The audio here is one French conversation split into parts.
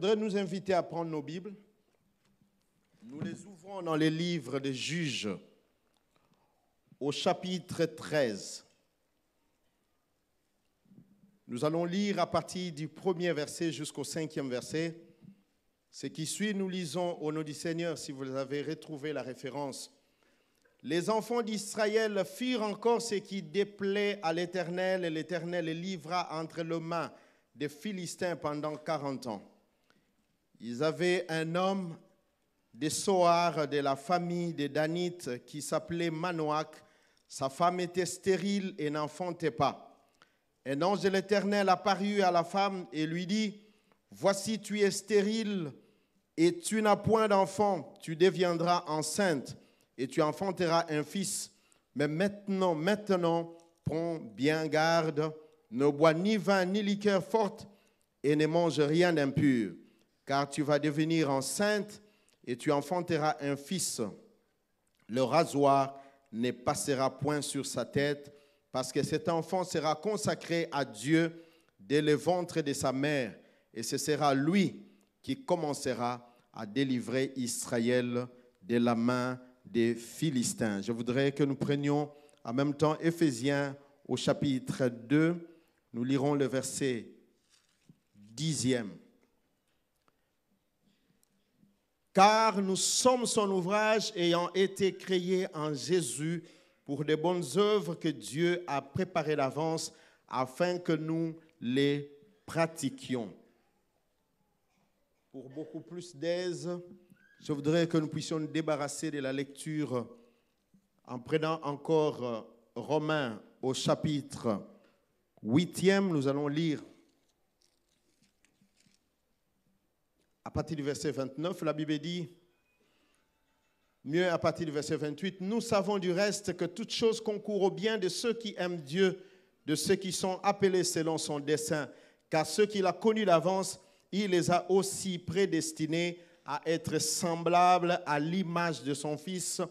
voudrais nous inviter à prendre nos Bibles. Nous les ouvrons dans les livres des Juges, au chapitre 13. Nous allons lire à partir du premier verset jusqu'au 5e verset. Ce qui suit, nous lisons au nom du Seigneur, si vous avez retrouvé la référence. Les enfants d'Israël firent encore ce qui déplaît à l'Éternel, et l'Éternel les livra entre les mains des Philistins pendant 40 ans. Ils avaient un homme des Soar de la famille des Danites qui s'appelait Manoach. Sa femme était stérile et n'enfantait pas. Un ange de l'Éternel apparut à la femme et lui dit, « Voici, tu es stérile et tu n'as point d'enfant. Tu deviendras enceinte et tu enfanteras un fils. Mais maintenant, prends bien garde. Ne bois ni vin ni liqueur forte et ne mange rien d'impur, car tu vas devenir enceinte et tu enfanteras un fils. Le rasoir ne passera point sur sa tête, parce que cet enfant sera consacré à Dieu dès le ventre de sa mère, et ce sera lui qui commencera à délivrer Israël de la main des Philistins. » Je voudrais que nous prenions en même temps Éphésiens au chapitre 2. Nous lirons le verset 10e. Car nous sommes son ouvrage ayant été créés en Jésus pour de bonnes œuvres que Dieu a préparées d'avance afin que nous les pratiquions. Pour beaucoup plus d'aise, je voudrais que nous puissions nous débarrasser de la lecture en prenant encore Romains au chapitre 8e. Nous allons lire à partir du verset 29, la Bible dit, mieux à partir du verset 28, « Nous savons du reste que toute chose concourt au bien de ceux qui aiment Dieu, de ceux qui sont appelés selon son dessein. Car ceux qu'il a connus d'avance, il les a aussi prédestinés à être semblables à l'image de son Fils,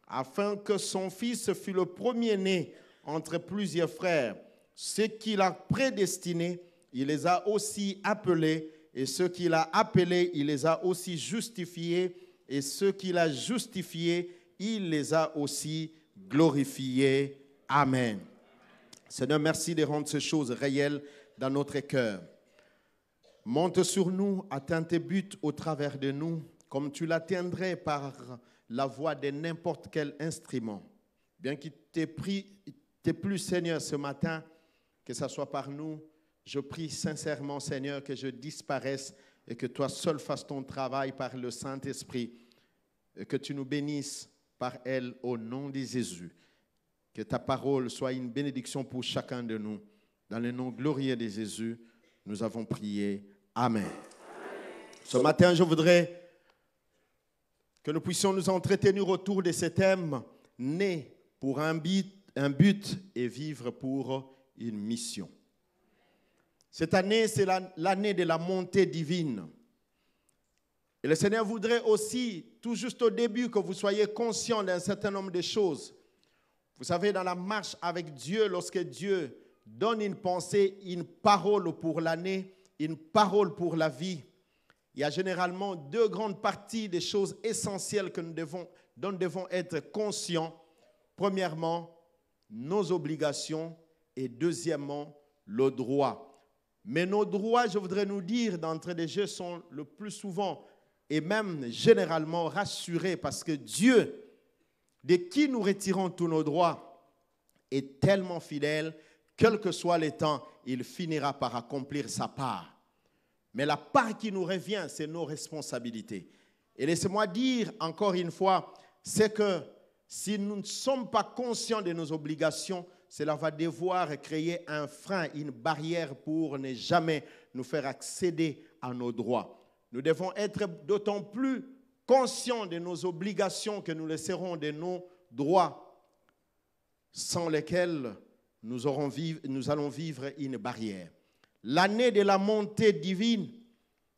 afin que son Fils fût le premier-né entre plusieurs frères. Ceux qu'il a prédestinés, il les a aussi appelés, et ceux qu'il a appelés, il les a aussi justifiés, et ceux qu'il a justifiés, il les a aussi glorifiés. Amen. Seigneur, merci de rendre ces choses réelles dans notre cœur. Monte sur nous, atteins tes buts au travers de nous, comme tu l'atteindrais par la voix de n'importe quel instrument. Bien qu'il t'ait plu, Seigneur, ce matin, que ce soit par nous, je prie sincèrement, Seigneur, que je disparaisse et que toi seul fasses ton travail par le Saint-Esprit et que tu nous bénisses par elle au nom de Jésus. Que ta parole soit une bénédiction pour chacun de nous. Dans le nom glorieux de Jésus, nous avons prié. Amen. Amen. Ce matin, je voudrais que nous puissions nous entretenir autour de ce thème, né pour un but et vivre pour une mission. Cette année, c'est l'année de la montée divine. Et le Seigneur voudrait aussi, tout juste au début, que vous soyez conscients d'un certain nombre de choses. Vous savez, dans la marche avec Dieu, lorsque Dieu donne une pensée, une parole pour l'année, une parole pour la vie, il y a généralement deux grandes parties des choses essentielles dont nous devons être conscients. Premièrement, nos obligations et deuxièmement, le droit. Mais nos droits, je voudrais nous dire, d'entrée de jeu, sont le plus souvent et même généralement rassurés parce que Dieu, de qui nous retirons tous nos droits, est tellement fidèle, quel que soit le temps, il finira par accomplir sa part. Mais la part qui nous revient, c'est nos responsabilités. Et laissez-moi dire encore une fois, c'est que si nous ne sommes pas conscients de nos obligations, cela va devoir créer un frein, une barrière pour ne jamais nous faire accéder à nos droits. Nous devons être d'autant plus conscients de nos obligations que nous laisserons de nos droits, sans lesquels nous allons vivre une barrière. L'année de la montée divine,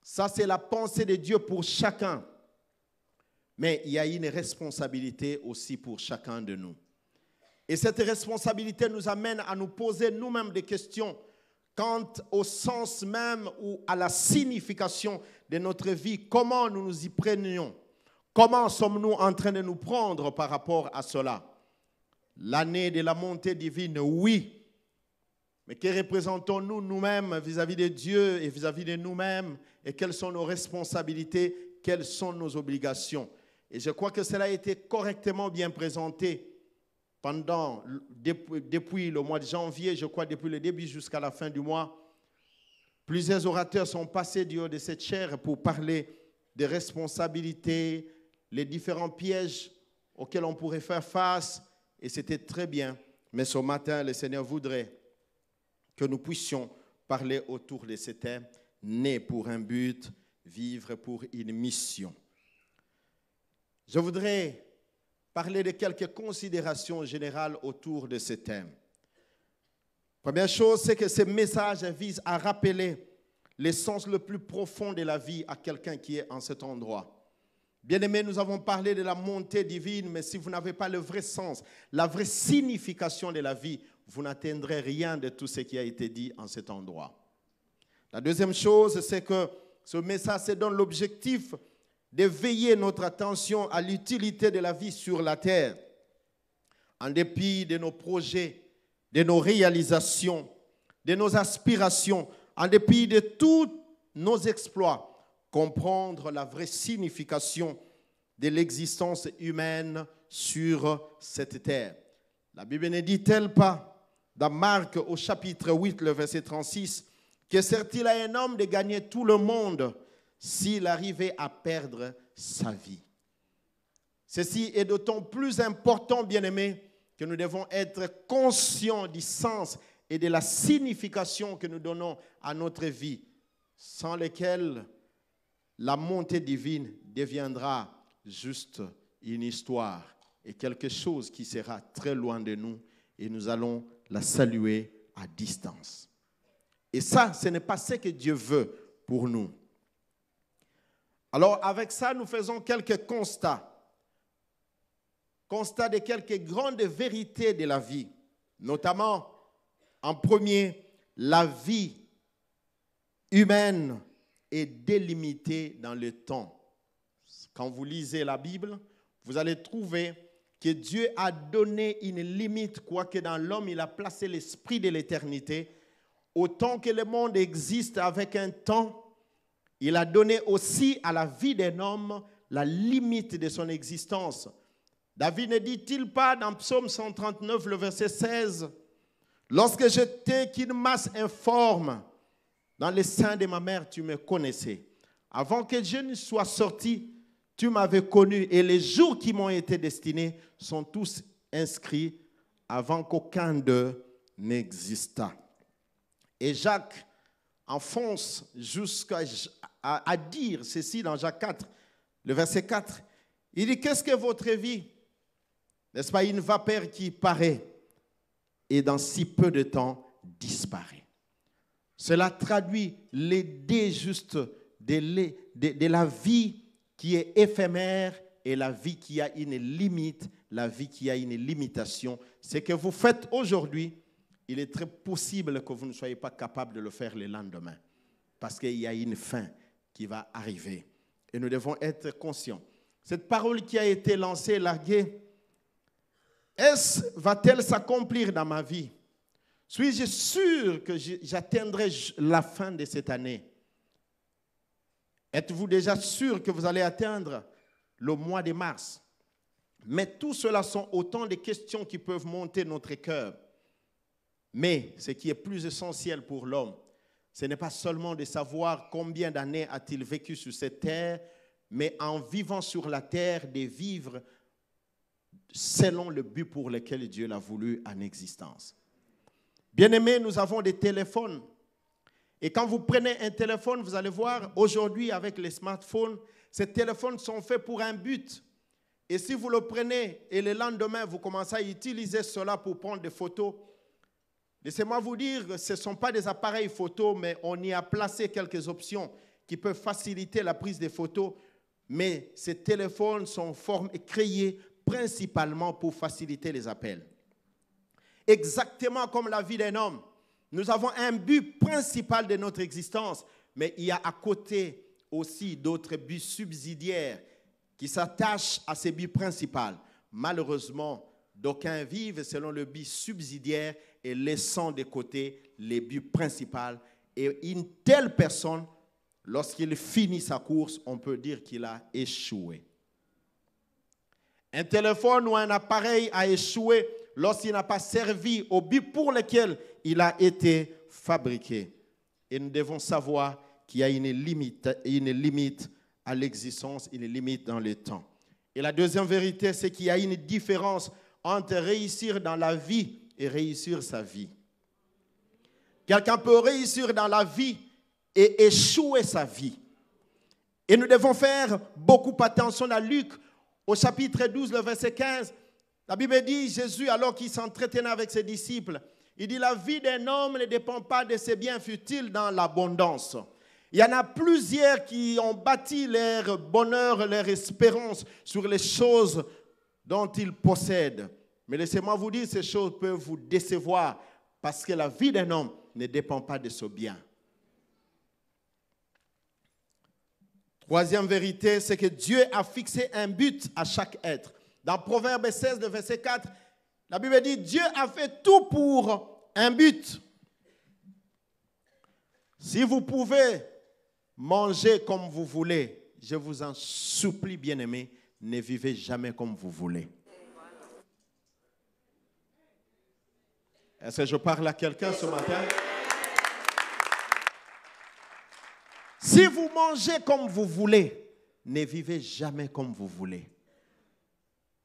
ça c'est la pensée de Dieu pour chacun. Mais il y a une responsabilité aussi pour chacun de nous. Et cette responsabilité nous amène à nous poser nous-mêmes des questions. quant au sens même ou à la signification de notre vie, comment nous nous y prenions, comment sommes-nous en train de nous prendre par rapport à cela. L'année de la montée divine, oui, mais que représentons-nous nous-mêmes vis-à-vis de Dieu et vis-à-vis de nous-mêmes, et quelles sont nos responsabilités, quelles sont nos obligations. Et je crois que cela a été correctement bien présenté depuis le mois de janvier, je crois depuis le début jusqu'à la fin du mois. Plusieurs orateurs sont passés du haut de cette chaire pour parler des responsabilités, les différents pièges auxquels on pourrait faire face, et c'était très bien. Mais ce matin, le Seigneur voudrait que nous puissions parler autour de ce thème, né pour un but, vivre pour une mission. Je voudrais parler de quelques considérations générales autour de ce thème. Première chose, c'est que ce message vise à rappeler l'essence le plus profond de la vie à quelqu'un qui est en cet endroit. Bien-aimés, nous avons parlé de la montée divine, mais si vous n'avez pas le vrai sens, la vraie signification de la vie, vous n'atteindrez rien de tout ce qui a été dit en cet endroit. La deuxième chose, c'est que ce message se donne l'objectif de veiller notre attention à l'utilité de la vie sur la terre, en dépit de nos projets, de nos réalisations, de nos aspirations, en dépit de tous nos exploits, comprendre la vraie signification de l'existence humaine sur cette terre. La Bible ne dit-elle pas, dans Marc au chapitre 8, le verset 36, que sert-il à un homme de gagner tout le monde s'il arrivait à perdre sa vie? Ceci est d'autant plus important, bien-aimés, que nous devons être conscients du sens et de la signification que nous donnons à notre vie, sans lesquelles la montée divine deviendra juste une histoire et quelque chose qui sera très loin de nous et nous allons la saluer à distance. Et ça, ce n'est pas ce que Dieu veut pour nous. Alors, avec ça, nous faisons quelques constats. Constats de quelques grandes vérités de la vie. Notamment, en premier, la vie humaine est délimitée dans le temps. Quand vous lisez la Bible, vous allez trouver que Dieu a donné une limite, quoique dans l'homme, il a placé l'esprit de l'éternité. Autant que le monde existe avec un temps, il a donné aussi à la vie d'un homme la limite de son existence. David ne dit-il pas dans Psaume 139, le verset 16, « Lorsque j'étais qu'une masse informe, dans le sein de ma mère, tu me connaissais. Avant que je ne sois sorti, tu m'avais connu. Et les jours qui m'ont été destinés sont tous inscrits avant qu'aucun d'eux n'existât. » Et Jacques enfonce jusqu'à dire ceci dans Jacques 4, le verset 4. Il dit, qu'est-ce que votre vie? N'est-ce pas une vapeur qui paraît et dans si peu de temps disparaît. Cela traduit l'idée juste de la vie qui est éphémère et la vie qui a une limite, la vie qui a une limitation. Ce que vous faites aujourd'hui, il est très possible que vous ne soyez pas capable de le faire le lendemain parce qu'il y a une fin qui va arriver. Et nous devons être conscients. Cette parole qui a été lancée, larguée, va-t-elle s'accomplir dans ma vie? Suis-je sûr que j'atteindrai la fin de cette année? Êtes-vous déjà sûr que vous allez atteindre le mois de mars? Mais tout cela sont autant de questions qui peuvent monter notre cœur. Mais ce qui est plus essentiel pour l'homme, ce n'est pas seulement de savoir combien d'années a-t-il vécu sur cette terre, mais en vivant sur la terre, de vivre selon le but pour lequel Dieu l'a voulu en existence. Bien-aimés, nous avons des téléphones. Et quand vous prenez un téléphone, vous allez voir, aujourd'hui, avec les smartphones, ces téléphones sont faits pour un but. Et si vous le prenez et le lendemain, vous commencez à utiliser cela pour prendre des photos, laissez-moi vous dire que ce ne sont pas des appareils photo, mais on y a placé quelques options qui peuvent faciliter la prise des photos. Mais ces téléphones sont créés principalement pour faciliter les appels. Exactement comme la vie d'un homme. Nous avons un but principal de notre existence, mais il y a à côté aussi d'autres buts subsidiaires qui s'attachent à ces buts principaux. Malheureusement, d'aucuns vivent selon le but subsidiaire et laissant de côté les buts principaux. Et une telle personne, lorsqu'il finit sa course, on peut dire qu'il a échoué. Un téléphone ou un appareil a échoué lorsqu'il n'a pas servi au but pour lequel il a été fabriqué. Et nous devons savoir qu'il y a une limite à l'existence, une limite dans le temps. Et la deuxième vérité, c'est qu'il y a une différence entre réussir dans la vie et réussir sa vie. Quelqu'un peut réussir dans la vie et échouer sa vie. Et nous devons faire beaucoup attention à Luc, au chapitre 12, le verset 15. La Bible dit, Jésus, alors qu'il s'entretenait avec ses disciples, il dit, la vie d'un homme ne dépend pas de ses biens futiles dans l'abondance. Il y en a plusieurs qui ont bâti leur bonheur, leur espérance sur les choses dont ils possèdent. Mais laissez-moi vous dire, ces choses peuvent vous décevoir parce que la vie d'un homme ne dépend pas de ce bien. Troisième vérité, c'est que Dieu a fixé un but à chaque être. Dans Proverbe 16, le verset 4, la Bible dit, Dieu a fait tout pour un but. Si vous pouvez manger comme vous voulez, je vous en supplie, bien-aimés, ne vivez jamais comme vous voulez. Est-ce que je parle à quelqu'un ce matin? Si vous mangez comme vous voulez, ne vivez jamais comme vous voulez.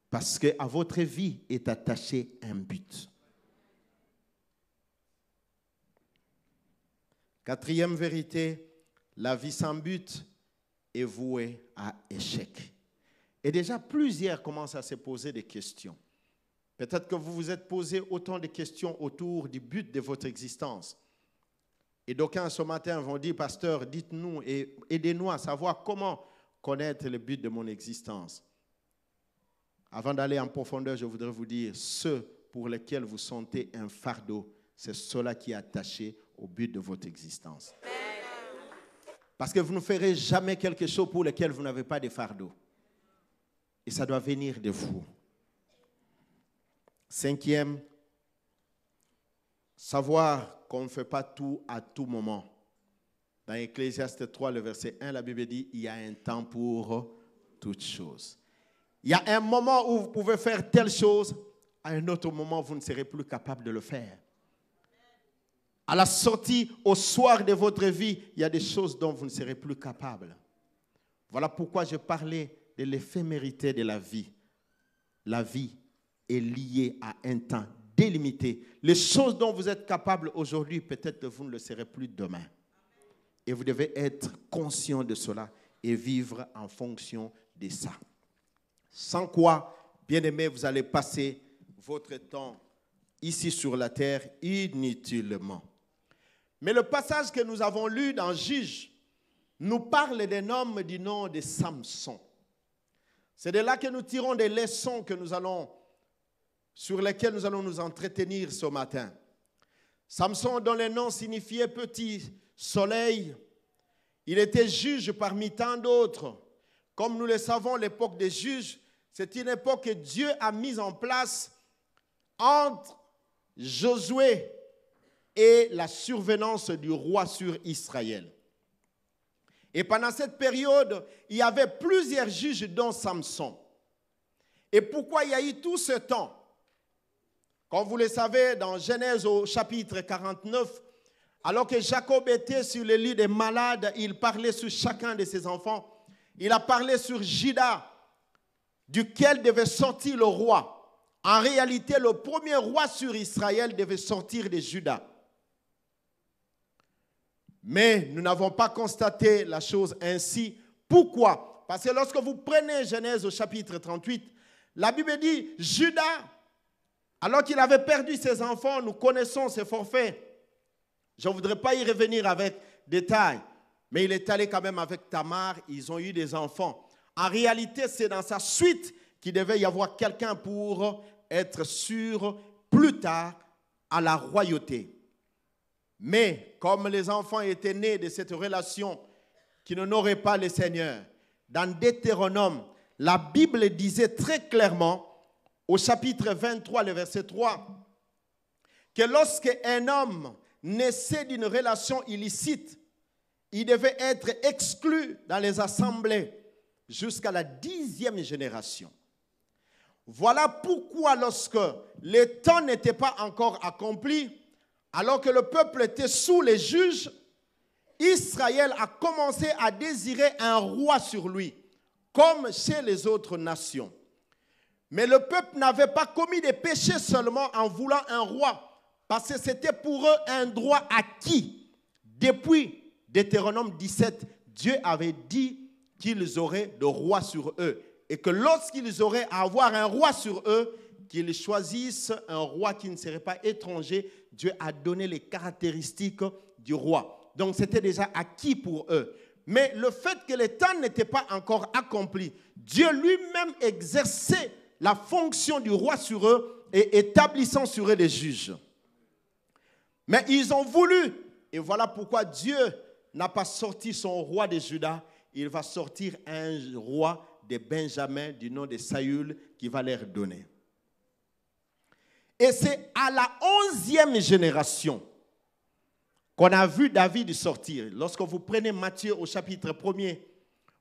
Parce qu'à votre vie est attaché un but. Quatrième vérité, la vie sans but est vouée à échec. Et déjà, plusieurs commencent à se poser des questions. Peut-être que vous vous êtes posé autant de questions autour du but de votre existence. Et d'aucuns ce matin vont dire, pasteur, dites-nous et aidez-nous à savoir comment connaître le but de mon existence. Avant d'aller en profondeur, je voudrais vous dire, ceux pour lesquels vous sentez un fardeau, c'est cela qui est attaché au but de votre existence. Parce que vous ne ferez jamais quelque chose pour lequel vous n'avez pas de fardeau. Et ça doit venir de vous. Cinquième, savoir qu'on ne fait pas tout à tout moment. Dans Ecclésiaste 3, le verset 1, la Bible dit, il y a un temps pour toutes choses. Il y a un moment où vous pouvez faire telle chose, à un autre moment, vous ne serez plus capable de le faire. À la sortie, au soir de votre vie, il y a des choses dont vous ne serez plus capable. Voilà pourquoi je parlais de l'éphémérité de la vie. La vie est liée à un temps délimité. Les choses dont vous êtes capable aujourd'hui, peut-être que vous ne le serez plus demain. Et vous devez être conscient de cela et vivre en fonction de ça. Sans quoi, bien-aimés, vous allez passer votre temps ici sur la terre inutilement. Mais le passage que nous avons lu dans Juges nous parle d'un homme du nom de Samson. C'est de là que nous tirons des leçons sur lesquelles nous allons nous entretenir ce matin. Samson, dont le nom signifiait petit soleil, il était juge parmi tant d'autres. Comme nous le savons, l'époque des juges, c'est une époque que Dieu a mise en place entre Josué et la survenance du roi sur Israël. Et pendant cette période, il y avait plusieurs juges, dont Samson. Et pourquoi il y a eu tout ce temps? Comme vous le savez, dans Genèse au chapitre 49, alors que Jacob était sur le lit des malades, il parlait sur chacun de ses enfants. Il a parlé sur Juda, duquel devait sortir le roi. En réalité, le premier roi sur Israël devait sortir de Juda. Mais nous n'avons pas constaté la chose ainsi. Pourquoi? Parce que lorsque vous prenez Genèse au chapitre 38, la Bible dit, Juda, alors qu'il avait perdu ses enfants, nous connaissons ses forfaits. Je ne voudrais pas y revenir avec détail, mais il est allé quand même avec Tamar, ils ont eu des enfants. En réalité, c'est dans sa suite qu'il devait y avoir quelqu'un pour être sûr plus tard à la royauté. Mais comme les enfants étaient nés de cette relation qui n'honorait pas le Seigneur, dans Deutéronome, la Bible disait très clairement, au chapitre 23, le verset 3, que lorsque un homme naissait d'une relation illicite, il devait être exclu dans les assemblées jusqu'à la 10e génération. Voilà pourquoi lorsque le temps n'était pas encore accompli, alors que le peuple était sous les juges, Israël a commencé à désirer un roi sur lui, comme chez les autres nations. Mais le peuple n'avait pas commis des péchés seulement en voulant un roi, parce que c'était pour eux un droit acquis. Depuis Deutéronome 17, Dieu avait dit qu'ils auraient de roi sur eux, et que lorsqu'ils auraient à avoir un roi sur eux, qu'ils choisissent un roi qui ne serait pas étranger. Dieu a donné les caractéristiques du roi. Donc c'était déjà acquis pour eux. Mais le fait que le temps n'était pas encore accompli, Dieu lui-même exerçait la fonction du roi sur eux et établissant sur eux des juges. Mais ils ont voulu, et voilà pourquoi Dieu n'a pas sorti son roi de Juda, il va sortir un roi de Benjamin du nom de Saül qui va leur donner. Et c'est à la 11e génération qu'on a vu David sortir. Lorsque vous prenez Matthieu au chapitre 1er,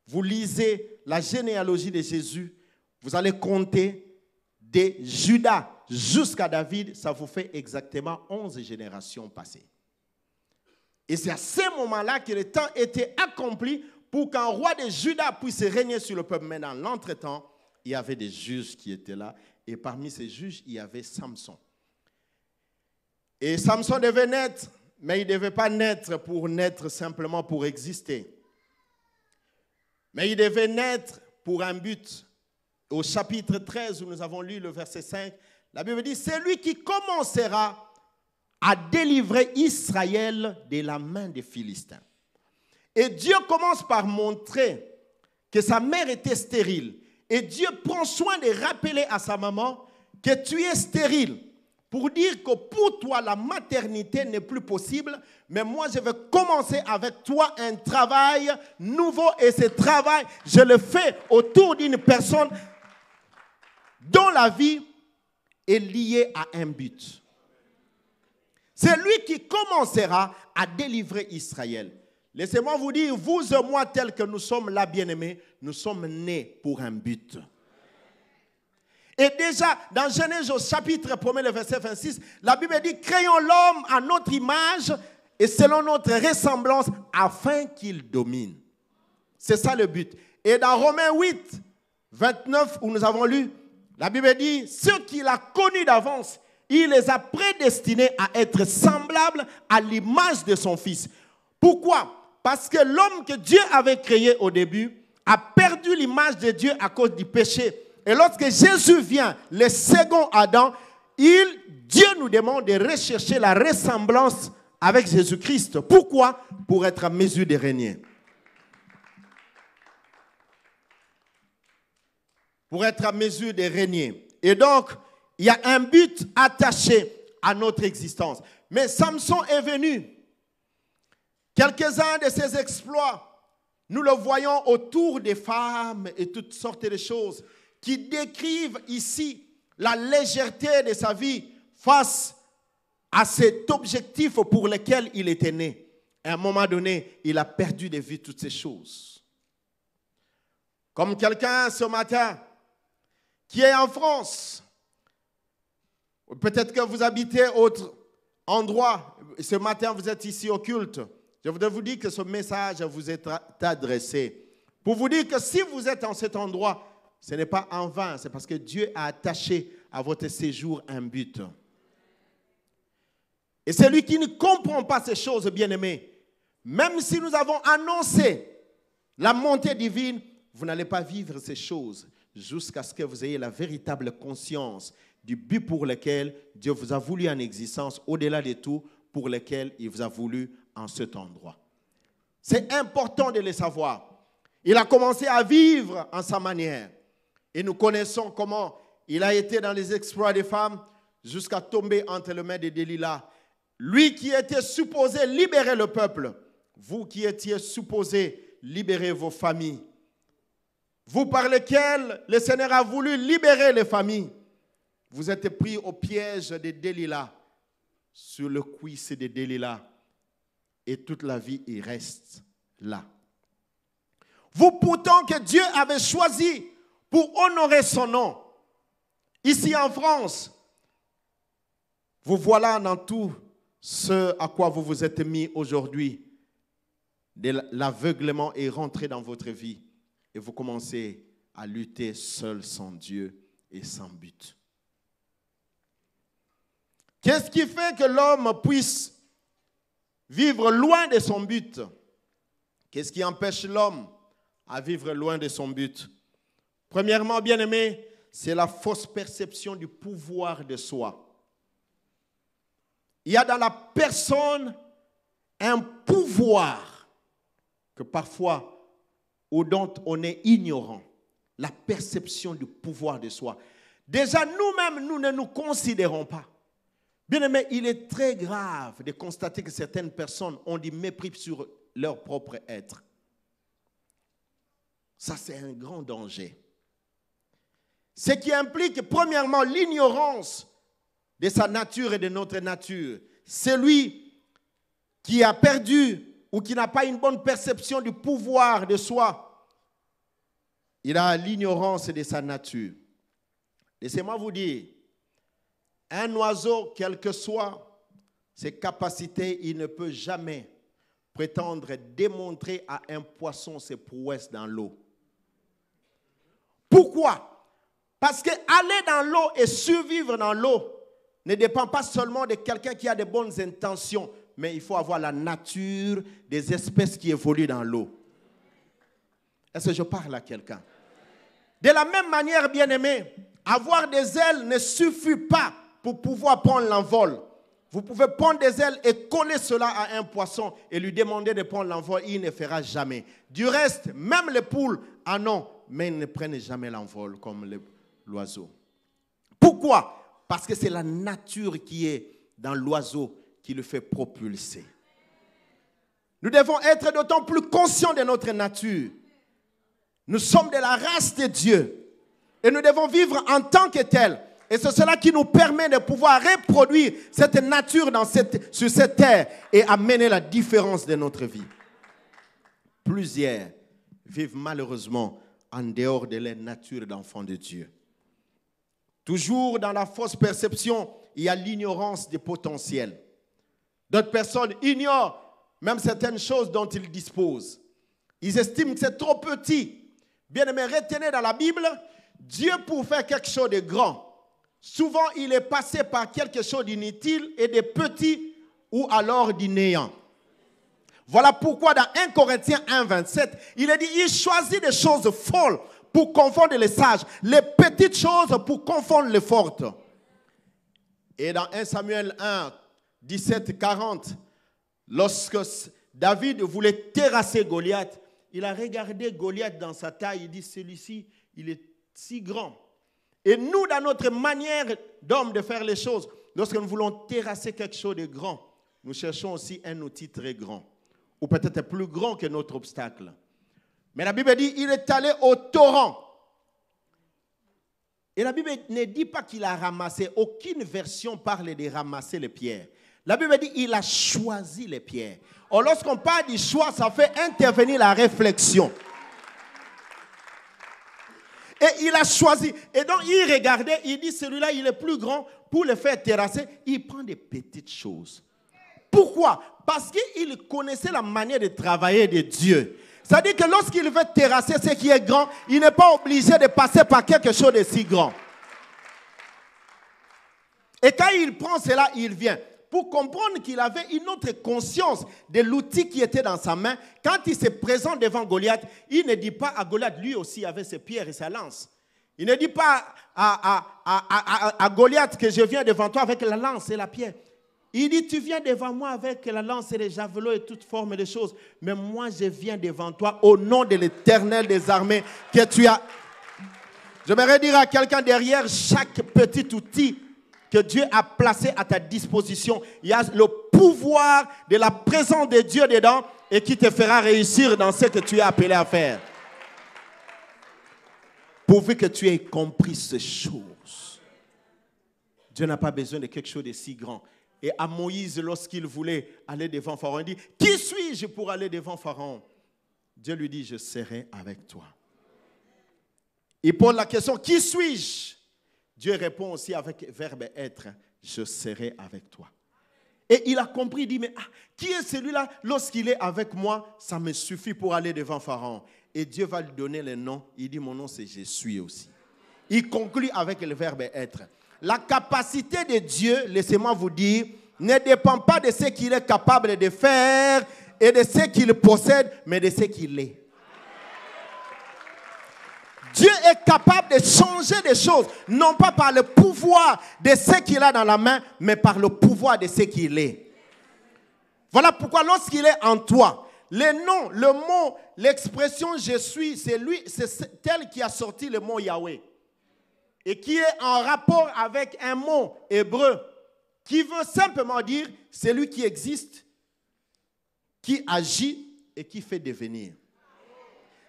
vous lisez la généalogie de Jésus, vous allez compter de Juda jusqu'à David, ça vous fait exactement 11 générations passées. Et c'est à ce moment-là que le temps était accompli pour qu'un roi de Juda puisse régner sur le peuple. Mais dans l'entretemps, il y avait des juges qui étaient là. Et parmi ces juges, il y avait Samson. Et Samson devait naître, mais il ne devait pas naître simplement pour exister. Mais il devait naître pour un but. Au chapitre 13, où nous avons lu le verset 5, la Bible dit, c'est lui qui commencera à délivrer Israël de la main des Philistins. Et Dieu commence par montrer que sa mère était stérile. Et Dieu prend soin de rappeler à sa maman que tu es stérile. Pour dire que pour toi, la maternité n'est plus possible. Mais moi, je vais commencer avec toi un travail nouveau. Et ce travail, je le fais autour d'une personne dont la vie est liée à un but. C'est lui qui commencera à délivrer Israël. Laissez-moi vous dire, vous et moi, tels que nous sommes là, bien-aimés, nous sommes nés pour un but. Et déjà, dans Genèse au chapitre 1, le verset 26, la Bible dit, créons l'homme à notre image et selon notre ressemblance, afin qu'il domine. C'est ça le but. Et dans Romains 8, 29, où nous avons lu, la Bible dit, ceux qu'il a connus d'avance, il les a prédestinés à être semblables à l'image de son Fils. Pourquoi? Parce que l'homme que Dieu avait créé au début a perdu l'image de Dieu à cause du péché. Et lorsque Jésus vient, le second Adam, Dieu nous demande de rechercher la ressemblance avec Jésus-Christ. Pourquoi? Pour être à mesure de régner. Pour être à mesure de régner. Et donc, il y a un but attaché à notre existence. Mais Samson est venu. Quelques-uns de ses exploits, nous le voyons autour des femmes et toutes sortes de choses qui décrivent ici la légèreté de sa vie face à cet objectif pour lequel il était né. À un moment donné, il a perdu de vue toutes ces choses. Comme quelqu'un ce matin qui est en France, peut-être que vous habitez autre endroit, ce matin vous êtes ici au culte. Je voudrais vous dire que ce message vous est adressé pour vous dire que si vous êtes en cet endroit, ce n'est pas en vain, c'est parce que Dieu a attaché à votre séjour un but. Et celui qui ne comprend pas ces choses, bien-aimés, même si nous avons annoncé la montée divine, vous n'allez pas vivre ces choses jusqu'à ce que vous ayez la véritable conscience du but pour lequel Dieu vous a voulu en existence, au-delà de tout, pour lequel il vous a voulu en cet endroit. C'est important de le savoir. Il a commencé à vivre en sa manière. Et nous connaissons comment il a été dans les exploits des femmes jusqu'à tomber entre les mains de Delilah. Lui qui était supposé libérer le peuple, vous qui étiez supposé libérer vos familles, vous par lesquels le Seigneur a voulu libérer les familles, vous êtes pris au piège de Delilah, sur le cuisse de Delilah, et toute la vie, il reste là. Vous pourtant que Dieu avait choisi pour honorer son nom, ici en France, vous voilà dans tout ce à quoi vous vous êtes mis aujourd'hui. L'aveuglement est rentré dans votre vie et vous commencez à lutter seul sans Dieu et sans but. Qu'est-ce qui fait que l'homme puisse vivre loin de son but? Qu'est-ce qui empêche l'homme à vivre loin de son but? Premièrement, bien-aimé, c'est la fausse perception du pouvoir de soi. Il y a dans la personne un pouvoir que parfois, ou dont on est ignorant. La perception du pouvoir de soi. Déjà, nous-mêmes, nous ne nous considérons pas. Bien-aimé, il est très grave de constater que certaines personnes ont du mépris sur leur propre être. Ça, c'est un grand danger. Ce qui implique, premièrement, l'ignorance de sa nature et de notre nature. Celui qui a perdu ou qui n'a pas une bonne perception du pouvoir de soi, il a l'ignorance de sa nature. Laissez-moi vous dire, un oiseau, quelles que soient ses capacités, il ne peut jamais prétendre démontrer à un poisson ses prouesses dans l'eau. Pourquoi? Parce qu'aller dans l'eau et survivre dans l'eau ne dépend pas seulement de quelqu'un qui a de bonnes intentions, mais il faut avoir la nature des espèces qui évoluent dans l'eau. Est-ce que je parle à quelqu'un? De la même manière, bien-aimé, avoir des ailes ne suffit pas pour pouvoir prendre l'envol. Vous pouvez prendre des ailes et coller cela à un poisson et lui demander de prendre l'envol, il ne fera jamais. Du reste, même les poules en ont, mais ils ne prennent jamais l'envol comme l'oiseau. Pourquoi? Parce que c'est la nature qui est dans l'oiseau qui le fait propulser. Nous devons être d'autant plus conscients de notre nature. Nous sommes de la race de Dieu et nous devons vivre en tant que tels. Et c'est cela qui nous permet de pouvoir reproduire cette nature sur cette terre et amener la différence de notre vie. Plusieurs vivent malheureusement en dehors de leur nature d'enfant de Dieu. Toujours dans la fausse perception, il y a l'ignorance des potentiels. D'autres personnes ignorent même certaines choses dont ils disposent. Ils estiment que c'est trop petit. Bien-aimés, retenez dans la Bible, Dieu pour faire quelque chose de grand, souvent il est passé par quelque chose d'inutile et de petit ou alors du néant. Voilà pourquoi dans 1 Corinthiens 1, 27, il est dit, il choisit des choses folles pour confondre les sages, les petites choses pour confondre les fortes. Et dans 1 Samuel 1, 17, 40, lorsque David voulait terrasser Goliath, il a regardé Goliath dans sa taille, il dit, celui-ci, il est si grand. Et nous, dans notre manière d'homme de faire les choses, lorsque nous voulons terrasser quelque chose de grand, nous cherchons aussi un outil très grand, ou peut-être plus grand que notre obstacle. Mais la Bible dit, il est allé au torrent. Et la Bible ne dit pas qu'il a ramassé. Aucune version parle de ramasser les pierres. La Bible dit, il a choisi les pierres. Or, lorsqu'on parle du choix, ça fait intervenir la réflexion. Et il a choisi. Et donc, il regardait, il dit, celui-là, il est plus grand. Pour le faire terrasser, il prend des petites choses. Pourquoi? Parce qu'il connaissait la manière de travailler de Dieu. C'est-à-dire que lorsqu'il veut terrasser ce qui est grand, il n'est pas obligé de passer par quelque chose de si grand. Et quand il prend cela, il vient. Pour comprendre qu'il avait une autre conscience de l'outil qui était dans sa main, quand il se présente devant Goliath, il ne dit pas à Goliath, lui aussi avait ses pierres et sa lance. Il ne dit pas à Goliath que je viens devant toi avec la lance et la pierre. Il dit, tu viens devant moi avec la lance et les javelots et toute forme de choses. Mais moi, je viens devant toi au nom de l'Éternel des armées que tu as. J'aimerais dire à quelqu'un derrière chaque petit outil que Dieu a placé à ta disposition. Il y a le pouvoir de la présence de Dieu dedans et qui te fera réussir dans ce que tu es appelé à faire. Pourvu que tu aies compris ces choses. Dieu n'a pas besoin de quelque chose de si grand. Et à Moïse, lorsqu'il voulait aller devant Pharaon, il dit, « Qui suis-je pour aller devant Pharaon ?» Dieu lui dit, « Je serai avec toi. » Il pose la question, « Qui suis-je » Dieu répond aussi avec verbe être, « Je serai avec toi. » Et il a compris, il dit, « Mais qui est celui-là? Lorsqu'il est avec moi, ça me suffit pour aller devant Pharaon. » Et Dieu va lui donner le nom. Il dit, « Mon nom, c'est je suis aussi. » Il conclut avec le verbe être. La capacité de Dieu, laissez-moi vous dire, ne dépend pas de ce qu'il est capable de faire et de ce qu'il possède, mais de ce qu'il est. Dieu est capable de changer des choses, non pas par le pouvoir de ce qu'il a dans la main, mais par le pouvoir de ce qu'il est. Voilà pourquoi lorsqu'il est en toi, le nom, le mot, l'expression « je suis », c'est lui, c'est tel qui a sorti le mot Yahweh. Et qui est en rapport avec un mot hébreu qui veut simplement dire celui qui existe, qui agit et qui fait devenir.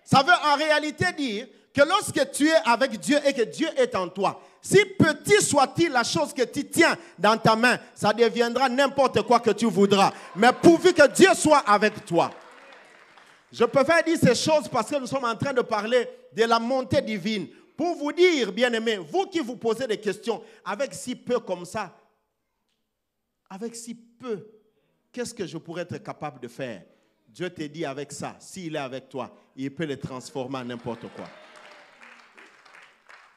Ça veut en réalité dire que lorsque tu es avec Dieu et que Dieu est en toi, si petit soit-il la chose que tu tiens dans ta main, ça deviendra n'importe quoi que tu voudras. Mais pourvu que Dieu soit avec toi. Je préfère dire ces choses parce que nous sommes en train de parler de la montée divine. Pour vous dire, bien-aimés, vous qui vous posez des questions, avec si peu comme ça, avec si peu, qu'est-ce que je pourrais être capable de faire? Dieu te dit avec ça, s'il est avec toi, il peut le transformer en n'importe quoi.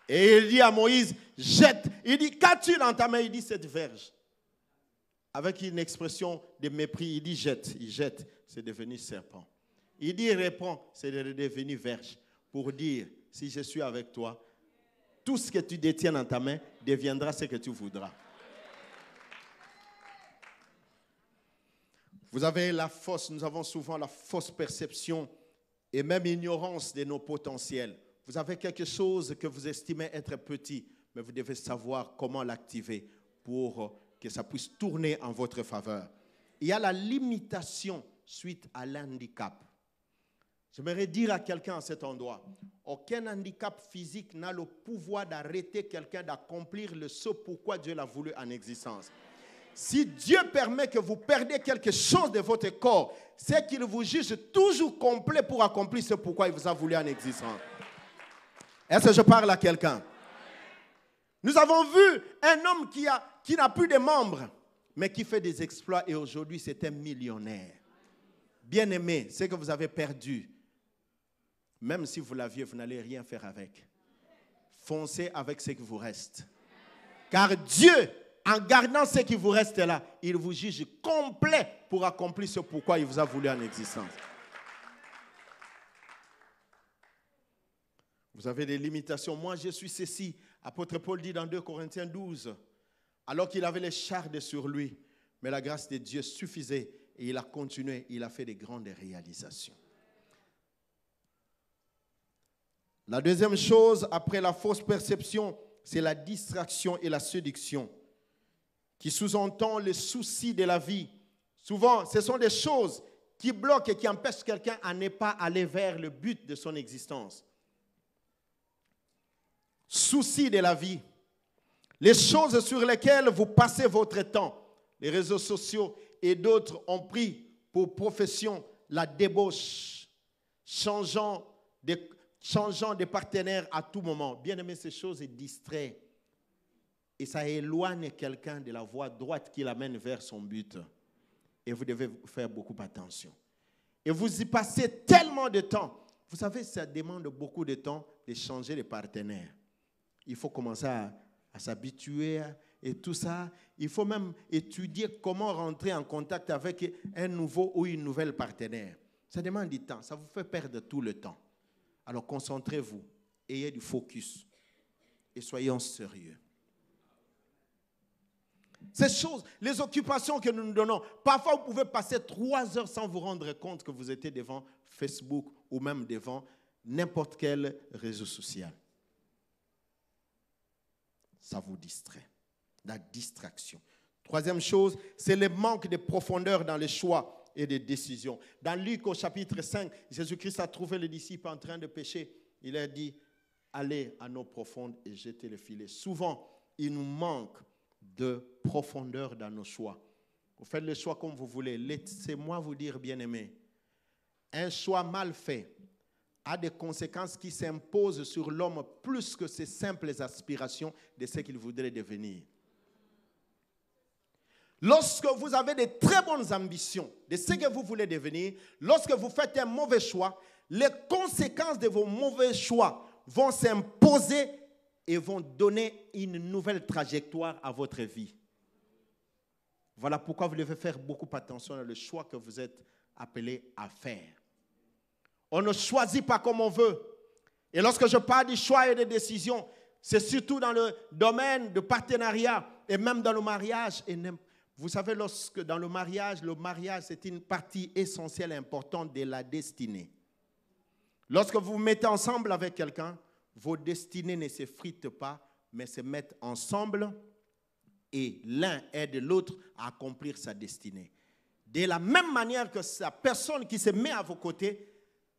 Et il dit à Moïse, jette. Il dit, qu'as-tu dans ta main? Il dit, cette verge. Avec une expression de mépris, il dit, jette. Il jette, c'est devenu serpent. Il dit, réponds, c'est devenu verge. Pour dire, si je suis avec toi, tout ce que tu détiens dans ta main deviendra ce que tu voudras. Vous avez la fausse, nous avons souvent la fausse perception et même ignorance de nos potentiels. Vous avez quelque chose que vous estimez être petit, mais vous devez savoir comment l'activer pour que ça puisse tourner en votre faveur. Il y a la limitation suite à l'handicap. J'aimerais dire à quelqu'un à cet endroit, aucun handicap physique n'a le pouvoir d'arrêter quelqu'un d'accomplir ce pourquoi Dieu l'a voulu en existence. Si Dieu permet que vous perdez quelque chose de votre corps, c'est qu'il vous juge toujours complet pour accomplir ce pourquoi il vous a voulu en existence. Est-ce que je parle à quelqu'un? Nous avons vu un homme qui n'a plus de membres, mais qui fait des exploits et aujourd'hui c'est un millionnaire. Bien-aimé, ce que vous avez perdu, même si vous l'aviez, vous n'allez rien faire avec. Foncez avec ce qui vous reste. Car Dieu, en gardant ce qui vous reste là, il vous juge complet pour accomplir ce pourquoi il vous a voulu en existence. Vous avez des limitations. Moi, je suis ceci. Apôtre Paul dit dans 2 Corinthiens 12, alors qu'il avait les chardes sur lui, mais la grâce de Dieu suffisait et il a continué, il a fait de grandes réalisations. La deuxième chose, après la fausse perception, c'est la distraction et la séduction, qui sous-entend les soucis de la vie. Souvent, ce sont des choses qui bloquent et qui empêchent quelqu'un à ne pas aller vers le but de son existence. Soucis de la vie. Les choses sur lesquelles vous passez votre temps, les réseaux sociaux et d'autres ont pris pour profession la débauche, changeant de partenaire à tout moment. Bien aimé, ces choses distraient. Et ça éloigne quelqu'un de la voie droite qui l'amène vers son but. Et vous devez faire beaucoup attention. Et vous y passez tellement de temps. Vous savez, ça demande beaucoup de temps de changer de partenaire. Il faut commencer à s'habituer et tout ça. Il faut même étudier comment rentrer en contact avec un nouveau ou une nouvelle partenaire. Ça demande du temps. Ça vous fait perdre tout le temps. Alors concentrez-vous. Ayez du focus. Et soyons sérieux. Ces choses, les occupations que nous nous donnons, parfois vous pouvez passer 3 heures sans vous rendre compte que vous étiez devant Facebook ou même devant n'importe quel réseau social. Ça vous distrait. La distraction. Troisième chose, c'est le manque de profondeur dans les choix et des décisions. Dans Luc au chapitre 5, Jésus-Christ a trouvé les disciples en train de pécher. Il a dit, allez à l'eau profonde et jetez le filet. Souvent, il nous manque de profondeur dans nos choix. Vous faites le choix comme vous voulez. Laissez-moi vous dire, bien-aimés, un choix mal fait a des conséquences qui s'imposent sur l'homme plus que ses simples aspirations de ce qu'il voudrait devenir. Lorsque vous avez de très bonnes ambitions de ce que vous voulez devenir, lorsque vous faites un mauvais choix, les conséquences de vos mauvais choix vont s'imposer et vont donner une nouvelle trajectoire à votre vie. Voilà pourquoi vous devez faire beaucoup attention à le choix que vous êtes appelé à faire. On ne choisit pas comme on veut. Et lorsque je parle du choix et des décisions, c'est surtout dans le domaine de partenariat et même dans le mariage. Et vous savez, lorsque dans le mariage, c'est une partie essentielle et importante de la destinée. Lorsque vous vous mettez ensemble avec quelqu'un, vos destinées ne se fritent pas, mais se mettent ensemble et l'un aide l'autre à accomplir sa destinée. De la même manière que la personne qui se met à vos côtés,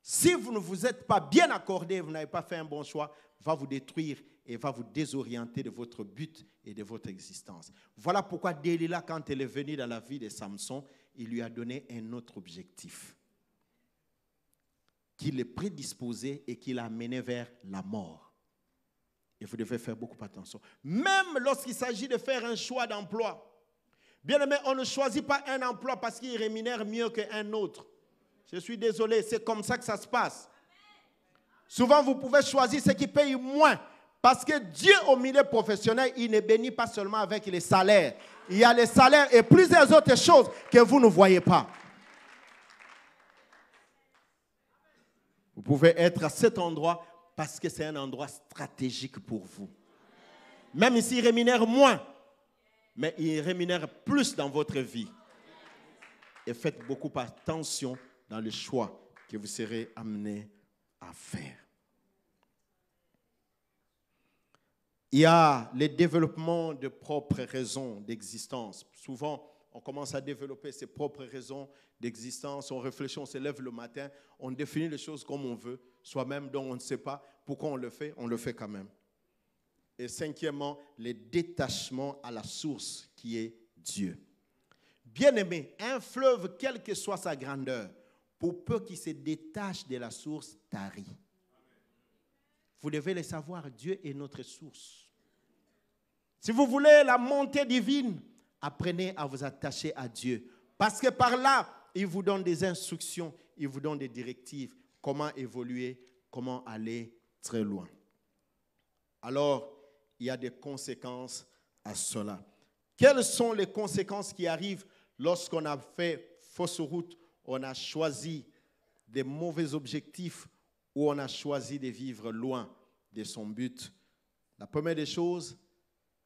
si vous ne vous êtes pas bien accordé, vous n'avez pas fait un bon choix, va vous détruire et va vous désorienter de votre but et de votre existence. Voilà pourquoi Delilah, quand elle est venue dans la vie de Samson, il lui a donné un autre objectif qui l'est prédisposé et qui l'a amené vers la mort. Et vous devez faire beaucoup attention. Même lorsqu'il s'agit de faire un choix d'emploi, bien aimé, on ne choisit pas un emploi parce qu'il rémunère mieux qu'un autre. Je suis désolé, c'est comme ça que ça se passe. Souvent, vous pouvez choisir ce qui paye moins. Parce que Dieu, au milieu professionnel, il ne bénit pas seulement avec les salaires. Il y a les salaires et plusieurs autres choses que vous ne voyez pas. Vous pouvez être à cet endroit parce que c'est un endroit stratégique pour vous. Même s'il rémunère moins, mais il rémunère plus dans votre vie. Et faites beaucoup attention dans le choix que vous serez amené à faire. Il y a le développement de propres raisons d'existence. Souvent, on commence à développer ses propres raisons d'existence. On réfléchit, on se lève le matin, on définit les choses comme on veut, soi-même dont on ne sait pas pourquoi on le fait quand même. Et cinquièmement, le détachement à la source qui est Dieu. Bien-aimé, un fleuve, quelle que soit sa grandeur, pour peu qu'il se détache de la source, tarit. Vous devez le savoir, Dieu est notre source. Si vous voulez la montée divine, apprenez à vous attacher à Dieu. Parce que par là, il vous donne des instructions, il vous donne des directives, comment évoluer, comment aller très loin. Alors, il y a des conséquences à cela. Quelles sont les conséquences qui arrivent lorsqu'on a fait fausse route, on a choisi des mauvais objectifs ou on a choisi de vivre loin de son but? La première des choses,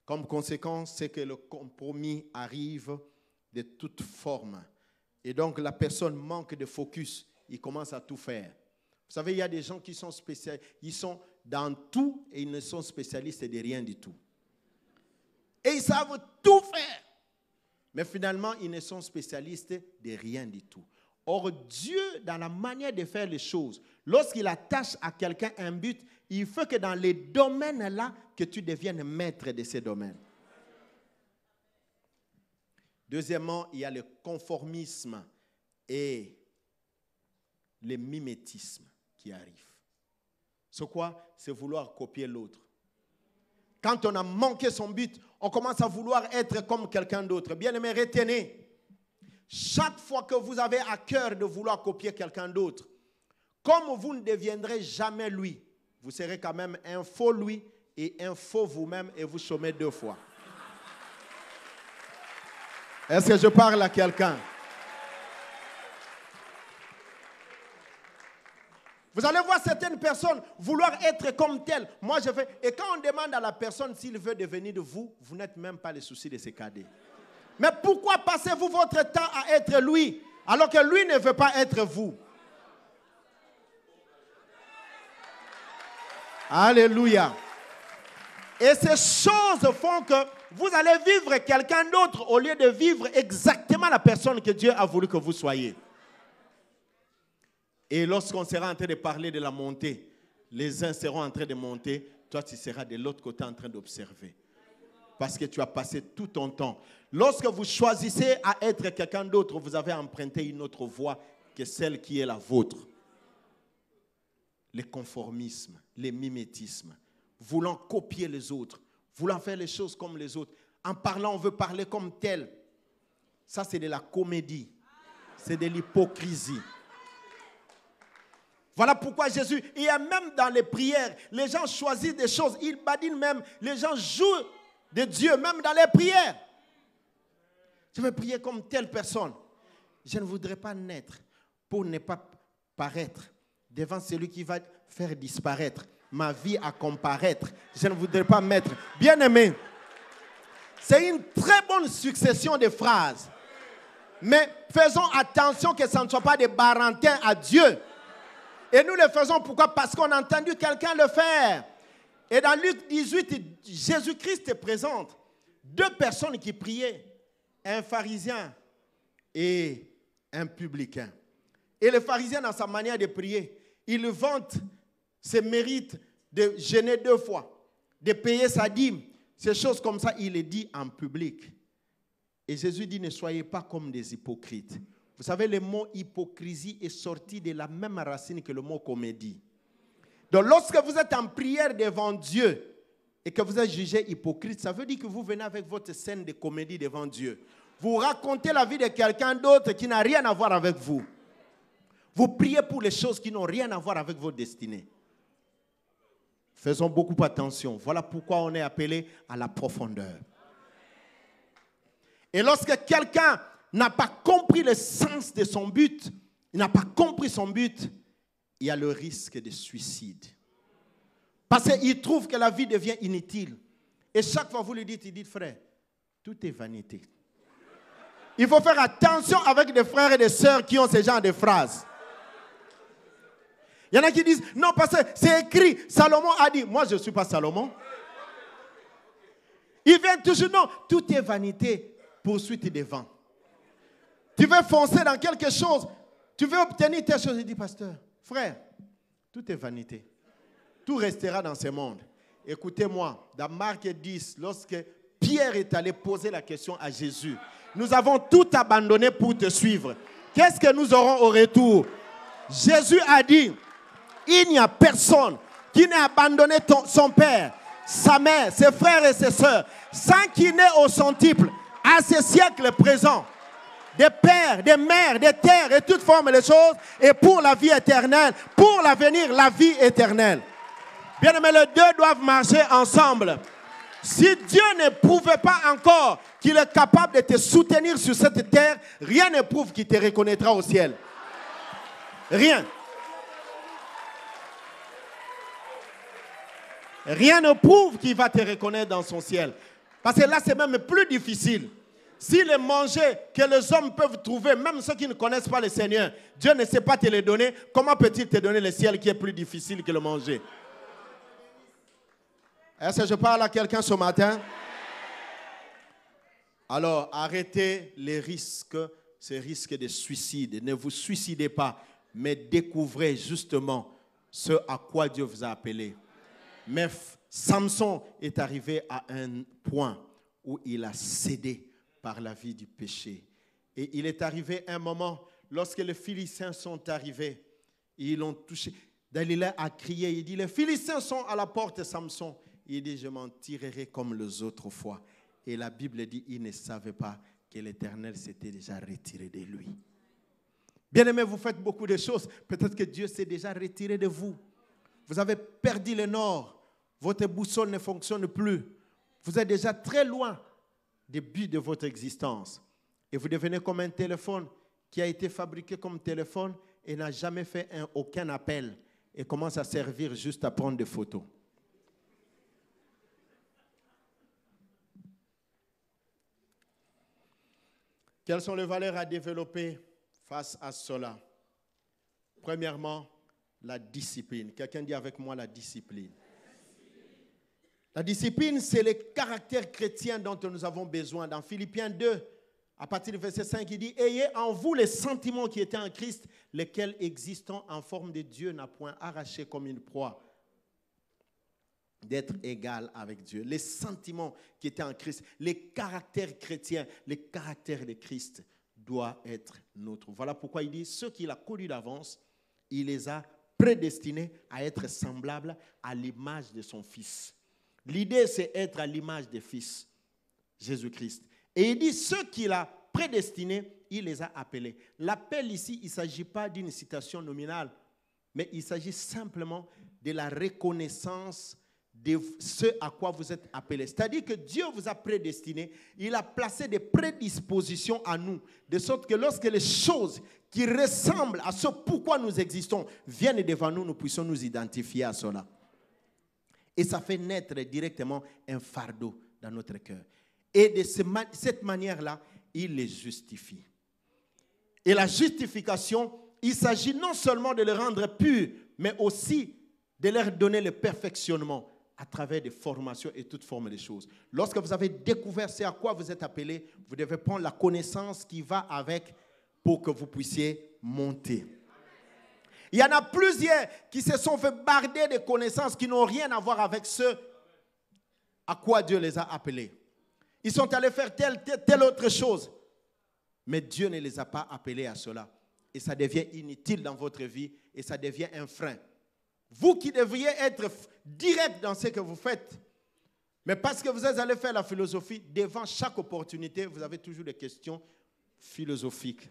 comme conséquence, c'est que le compromis arrive de toute forme. Et donc, la personne manque de focus. Il commence à tout faire. Vous savez, il y a des gens qui sont spécialistes. Ils sont dans tout et ils ne sont spécialistes de rien du tout. Et ils savent tout faire. Mais finalement, ils ne sont spécialistes de rien du tout. Or, Dieu, dans la manière de faire les choses, lorsqu'il attache à quelqu'un un but, il faut que dans les domaines-là, que tu deviennes maître de ces domaines. Deuxièmement, il y a le conformisme et le mimétisme qui arrivent. C'est quoi? C'est vouloir copier l'autre. Quand on a manqué son but, on commence à vouloir être comme quelqu'un d'autre. Bien-aimé, retenez, chaque fois que vous avez à cœur de vouloir copier quelqu'un d'autre, comme vous ne deviendrez jamais lui, vous serez quand même un faux lui et un faux vous-même et vous chômez deux fois. Est-ce que je parle à quelqu'un? Vous allez voir certaines personnes vouloir être comme telles. Moi, je fais. Et quand on demande à la personne s'il veut devenir de vous, vous n'êtes même pas le souci de ses cadets. Mais pourquoi passez-vous votre temps à être lui, alors que lui ne veut pas être vous? Alléluia. Et ces choses font que vous allez vivre quelqu'un d'autre au lieu de vivre exactement la personne que Dieu a voulu que vous soyez. Et lorsqu'on sera en train de parler de la montée, les uns seront en train de monter, toi tu seras de l'autre côté en train d'observer. Parce que tu as passé tout ton temps. Lorsque vous choisissez à être quelqu'un d'autre, vous avez emprunté une autre voie que celle qui est la vôtre. Le conformisme, le mimétisme, voulant copier les autres, voulant faire les choses comme les autres. En parlant, on veut parler comme tel. Ça, c'est de la comédie. C'est de l'hypocrisie. Voilà pourquoi Jésus, il y a même dans les prières, les gens choisissent des choses, ils badinent même, les gens jouent de Dieu, même dans les prières. Je vais prier comme telle personne. Je ne voudrais pas naître pour ne pas paraître devant celui qui va faire disparaître ma vie à comparaître. Je ne voudrais pas mettre. Bien-aimé, c'est une très bonne succession de phrases. Mais faisons attention que ça ne soit pas des barantins à Dieu. Et nous le faisons pourquoi? Parce qu'on a entendu quelqu'un le faire. Et dans Luc 18, Jésus-Christ présente deux personnes qui priaient, un pharisien et un publicain. Et le pharisien, dans sa manière de prier, il vante ses mérites de jeûner 2 fois, de payer sa dîme. Ces choses comme ça, il les dit en public. Et Jésus dit, ne soyez pas comme des hypocrites. Vous savez, le mot hypocrisie est sorti de la même racine que le mot comédie. Donc, lorsque vous êtes en prière devant Dieu et que vous êtes jugé hypocrite, ça veut dire que vous venez avec votre scène de comédie devant Dieu. Vous racontez la vie de quelqu'un d'autre qui n'a rien à voir avec vous. Vous priez pour les choses qui n'ont rien à voir avec votre destinée. Faisons beaucoup attention. Voilà pourquoi on est appelé à la profondeur. Et lorsque quelqu'un n'a pas compris le sens de son but, il n'a pas compris son but, il y a le risque de suicide. Parce qu'il trouve que la vie devient inutile. Et chaque fois que vous lui dites, il dit, frère, tout est vanité. Il faut faire attention avec des frères et des sœurs qui ont ce genre de phrases. Il y en a qui disent, non, parce que c'est écrit, Salomon a dit, moi je ne suis pas Salomon. Il vient toujours, non, tout est vanité, poursuite des vents. Tu veux foncer dans quelque chose, tu veux obtenir telle chose, il dit, pasteur, frère, tout est vanité. Tout restera dans ce monde. Écoutez-moi, dans Marc 10, lorsque Pierre est allé poser la question à Jésus, nous avons tout abandonné pour te suivre. Qu'est-ce que nous aurons au retour? Jésus a dit, il n'y a personne qui n'ait abandonné son père, sa mère, ses frères et ses sœurs, sans qu'il n'ait au centuple, à ce siècle présent, des pères, des mères, des terres et toutes formes de choses, et pour la vie éternelle, pour l'avenir, la vie éternelle. Bien aimé, les deux doivent marcher ensemble. Si Dieu ne prouvait pas encore qu'il est capable de te soutenir sur cette terre, rien ne prouve qu'il te reconnaîtra au ciel. Rien. Rien ne prouve qu'il va te reconnaître dans son ciel. Parce que là, c'est même plus difficile. Si les manger que les hommes peuvent trouver, même ceux qui ne connaissent pas le Seigneur, Dieu ne sait pas te les donner, comment peut-il te donner le ciel qui est plus difficile que le manger? Est-ce que je parle à quelqu'un ce matin? Alors, arrêtez les risques, ces risques de suicide. Ne vous suicidez pas, mais découvrez justement ce à quoi Dieu vous a appelé. Mais Samson est arrivé à un point où il a cédé par la vie du péché. Et il est arrivé un moment, lorsque les Philistins sont arrivés, ils l'ont touché. Dalila a crié, il dit, les Philistins sont à la porte de Samson. Il dit, je m'en tirerai comme les autres fois. Et la Bible dit, il ne savait pas que l'Éternel s'était déjà retiré de lui. Bien-aimés, vous faites beaucoup de choses. Peut-être que Dieu s'est déjà retiré de vous. Vous avez perdu le nord. Votre boussole ne fonctionne plus. Vous êtes déjà très loin du but de votre existence. Et vous devenez comme un téléphone qui a été fabriqué comme téléphone et n'a jamais fait aucun appel et commence à servir juste à prendre des photos. Quelles sont les valeurs à développer face à cela? Premièrement, la discipline. Quelqu'un dit avec moi la discipline. La discipline, c'est le caractère chrétien dont nous avons besoin. Dans Philippiens 2, à partir du verset 5, il dit « Ayez en vous les sentiments qui étaient en Christ, lesquels existant en forme de Dieu n'a point arraché comme une proie d'être égal avec Dieu. » Les sentiments qui étaient en Christ, les caractères chrétiens, les caractères de Christ doivent être nôtres. Voilà pourquoi il dit « Ceux qu'il a connus d'avance, il les a prédestinés à être semblables à l'image de son Fils. » L'idée, c'est être à l'image du Fils, Jésus-Christ. Et il dit, ceux qu'il a prédestinés, il les a appelés. L'appel ici, il ne s'agit pas d'une citation nominale, mais il s'agit simplement de la reconnaissance de ce à quoi vous êtes appelés. C'est-à-dire que Dieu vous a prédestinés, il a placé des prédispositions à nous, de sorte que lorsque les choses qui ressemblent à ce pourquoi nous existons viennent devant nous, nous puissions nous identifier à cela. Et ça fait naître directement un fardeau dans notre cœur. Et de cette manière-là, il les justifie. Et la justification, il s'agit non seulement de les rendre purs, mais aussi de leur donner le perfectionnement à travers des formations et toutes formes de choses. Lorsque vous avez découvert ce à quoi vous êtes appelé, vous devez prendre la connaissance qui va avec pour que vous puissiez monter. Il y en a plusieurs qui se sont fait barder de connaissances qui n'ont rien à voir avec ce à quoi Dieu les a appelés. Ils sont allés faire telle autre chose. Mais Dieu ne les a pas appelés à cela. Et ça devient inutile dans votre vie et ça devient un frein. Vous qui devriez être direct dans ce que vous faites, mais parce que vous êtes allé faire la philosophie, devant chaque opportunité, vous avez toujours des questions philosophiques.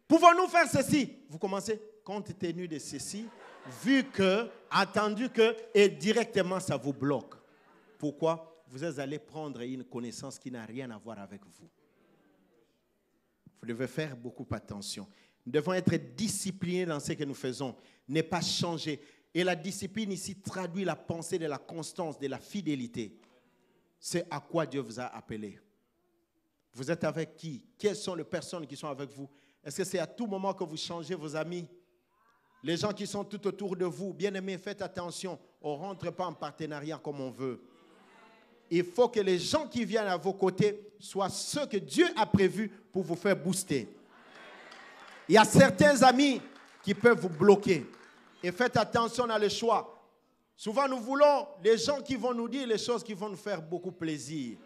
Pouvons-nous faire ceci? Vous commencez, compte tenu de ceci, vu que, attendu que, et directement ça vous bloque. Pourquoi? Vous êtes allé prendre une connaissance qui n'a rien à voir avec vous. Vous devez faire beaucoup attention. Nous devons être disciplinés dans ce que nous faisons, ne pas changer. Et la discipline ici traduit la pensée de la constance, de la fidélité. C'est à quoi Dieu vous a appelé. Vous êtes avec qui? Quelles sont les personnes qui sont avec vous? Est-ce que c'est à tout moment que vous changez vos amis? Les gens qui sont tout autour de vous, bien-aimés, faites attention. On ne rentre pas en partenariat comme on veut. Il faut que les gens qui viennent à vos côtés soient ceux que Dieu a prévus pour vous faire booster. Il y a certains amis qui peuvent vous bloquer. Et faites attention à le choix. Souvent, nous voulons des gens qui vont nous dire les choses qui vont nous faire beaucoup plaisir.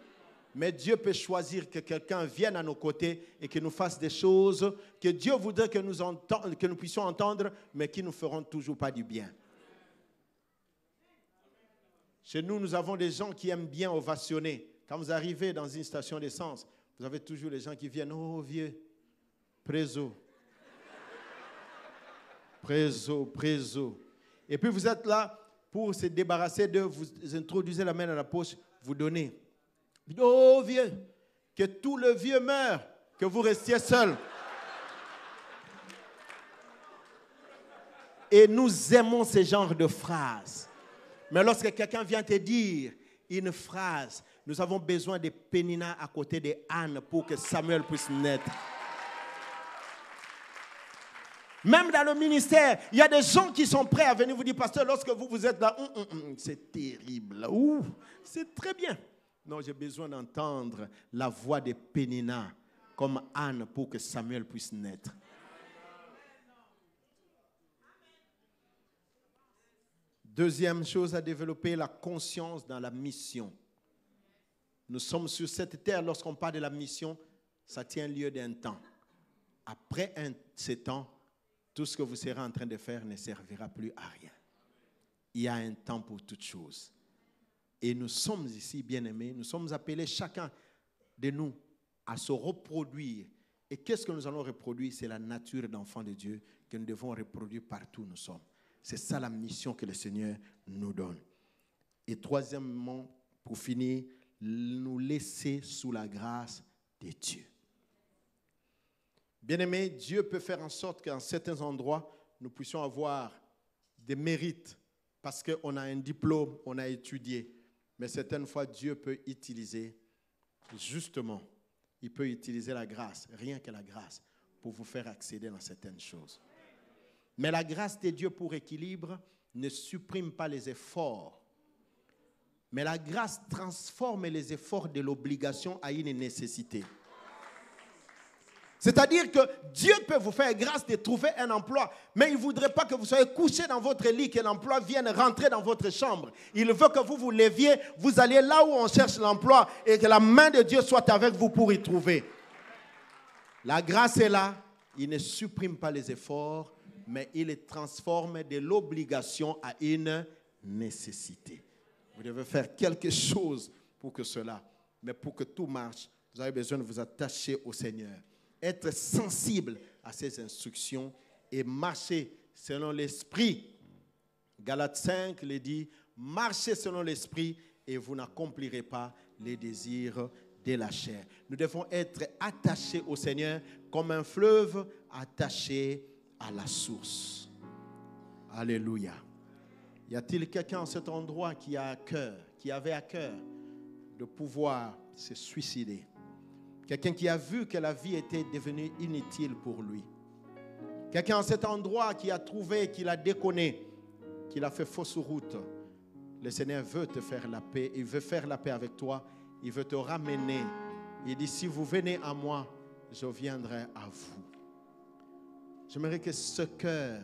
Mais Dieu peut choisir que quelqu'un vienne à nos côtés et que nous fasse des choses que Dieu voudrait que nous puissions entendre, mais qui ne nous feront toujours pas du bien. Chez nous, nous avons des gens qui aiment bien ovationner. Quand vous arrivez dans une station d'essence, vous avez toujours les gens qui viennent. Oh vieux, préso. Préso. Et puis vous êtes là pour se débarrasser d'eux, vous introduisez la main dans la poche, vous donnez. Oh vieux, que tout le vieux meure, que vous restiez seul. Et nous aimons ce genre de phrases. Mais lorsque quelqu'un vient te dire une phrase, nous avons besoin de Pénina à côté de Anne pour que Samuel puisse naître. Même dans le ministère, il y a des gens qui sont prêts à venir vous dire, pasteur, lorsque vous êtes là, c'est terrible, c'est très bien. Non, j'ai besoin d'entendre la voix de Pénina comme Anne pour que Samuel puisse naître. Deuxième chose à développer, la conscience dans la mission. Nous sommes sur cette terre, lorsqu'on parle de la mission, ça tient lieu d'un temps. Après ce temps, tout ce que vous serez en train de faire ne servira plus à rien. Il y a un temps pour toutes choses. Et nous sommes ici, bien-aimés, nous sommes appelés chacun de nous à se reproduire. Et qu'est-ce que nous allons reproduire? C'est la nature d'enfant de Dieu que nous devons reproduire partout où nous sommes. C'est ça la mission que le Seigneur nous donne. Et troisièmement, pour finir, nous laisser sous la grâce de Dieu. Bien-aimés, Dieu peut faire en sorte qu'en certains endroits, nous puissions avoir des mérites parce qu'on a un diplôme, on a étudié. Mais certaines fois, Dieu peut utiliser, justement, il peut utiliser la grâce, rien que la grâce, pour vous faire accéder dans certaines choses. Mais la grâce de Dieu pour équilibre ne supprime pas les efforts. Mais la grâce transforme les efforts de l'obligation à une nécessité. C'est-à-dire que Dieu peut vous faire grâce de trouver un emploi, mais il ne voudrait pas que vous soyez couché dans votre lit, que l'emploi vienne rentrer dans votre chambre. Il veut que vous vous leviez, vous alliez là où on cherche l'emploi et que la main de Dieu soit avec vous pour y trouver. La grâce est là, il ne supprime pas les efforts, mais il les transforme de l'obligation à une nécessité. Vous devez faire quelque chose pour que cela, mais pour que tout marche, vous avez besoin de vous attacher au Seigneur. Être sensible à ses instructions et marcher selon l'esprit. Galates 5 le dit, marchez selon l'esprit et vous n'accomplirez pas les désirs de la chair. Nous devons être attachés au Seigneur comme un fleuve attaché à la source. Alléluia. Y a-t-il quelqu'un en cet endroit qui avait à cœur de pouvoir se suicider? Quelqu'un qui a vu que la vie était devenue inutile pour lui. Quelqu'un en cet endroit qui a trouvé qu'il a déconné, qu'il a fait fausse route. Le Seigneur veut te faire la paix. Il veut faire la paix avec toi. Il veut te ramener. Il dit, si vous venez à moi, je viendrai à vous. J'aimerais que ce cœur,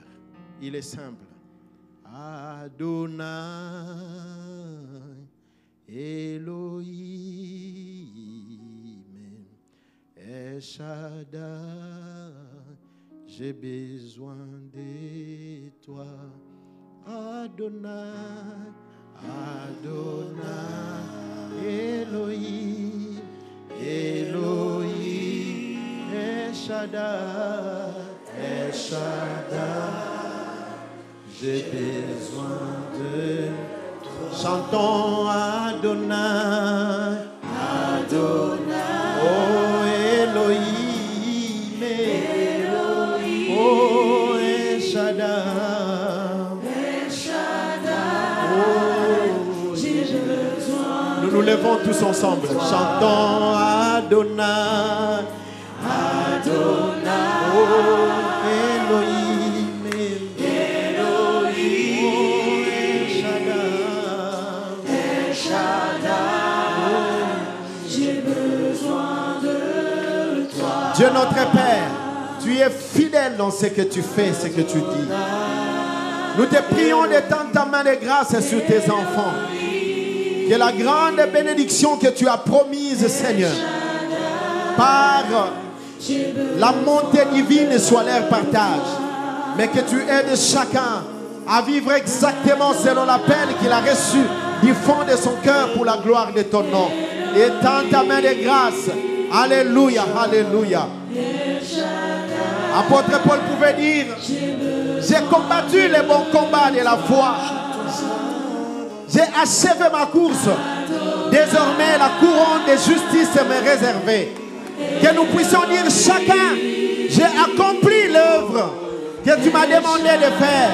il est simple. Adonai, Elohim, El Shaddai, j'ai besoin de toi. Adonai, Adonai, Elohim, Elohim, El Shaddai, El Shaddai, j'ai besoin de toi. Chantons Adonai, Adonai, oh Elohim, Elohim, oh El Shaddai, El Shaddai, oh, j'ai besoin. Nous nous levons tous ensemble, chantons Adonai, Adonai, oh Elohim. Dieu notre Père, tu es fidèle dans ce que tu fais, ce que tu dis. Nous te prions d'étendre ta main de grâce sur tes enfants. Que la grande bénédiction que tu as promise, Seigneur, par la montée divine soit leur partage. Mais que tu aides chacun à vivre exactement selon l'appel qu'il a reçu du fond de son cœur pour la gloire de ton nom. Étends ta main de grâce. Alléluia, alléluia. Apôtre Paul pouvait dire, j'ai combattu le bon combat de la foi. J'ai achevé ma course. Désormais, la couronne de justice m'est réservée. Que nous puissions dire chacun, j'ai accompli l'œuvre que tu m'as demandé de faire.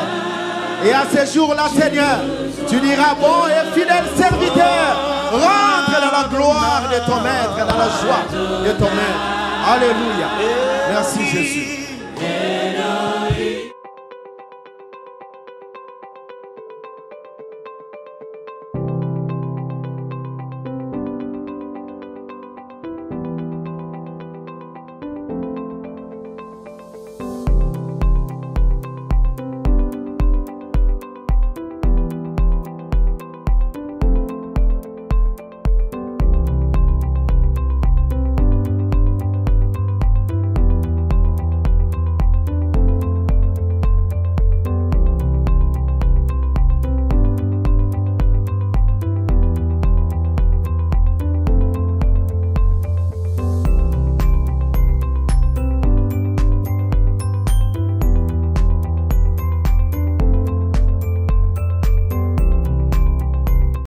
Et à ce jour-là, Seigneur, tu diras, bon et fidèle serviteur, rentre dans la gloire de ton maître, dans la joie de ton maître. Alléluia. Merci Jésus.